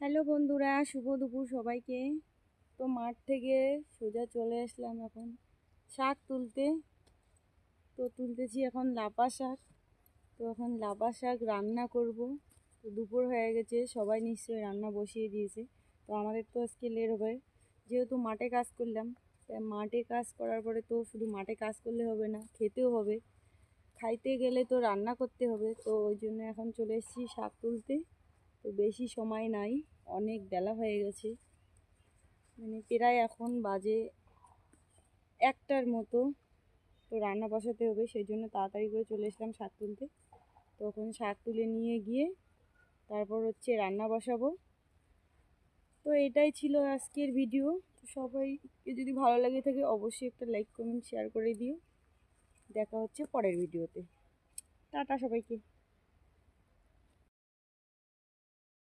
Hello বন্ধুরা, শুভ দুপুর সবাইকে। তো মাঠ থেকে সোজা চলে আসলাম এখন শাক তুলতে। তো তুলতেছি এখন লাপা শাক। তো এখন লাপা শাক রান্না করব। তো দুপুর হয়ে গেছে, সবাই নিশ্চয়ই রান্না বসিয়ে দিয়েছে। তো আমাদের তো আজকে লেট হবে, যেহেতু মাঠে কাজ করলাম। তাই মাঠে কাজ করার পরে তো শুধু মাঠে কাজ করলে হবে না, খেতেও হবে। খাইতে গেলে তো রান্না করতে হবে। তো ওই জন্য এখন চলে এসেছি শাক তুলতে। তো বেশি সময় নাই, অনেক বেলা হয়ে গেছে, মানে প্রায় এখন বাজে 1টার মতো। তো রান্না বসাতে হবে, সেই জন্য তাড়াতাড়ি করে চলে এসলাম শাক তুলতে। তো ওখানে শাক তুলে নিয়ে গিয়ে তারপর রান্না বসাবো। তো এটাই ছিল আজকের ভিডিও। তো সবাইকে যদি ভালো লাগে থাকে অবশ্যই একটা লাইক কমেন্ট শেয়ার করে দিও। দেখা হচ্ছে পরের ভিডিওতে। টাটা সবাইকে।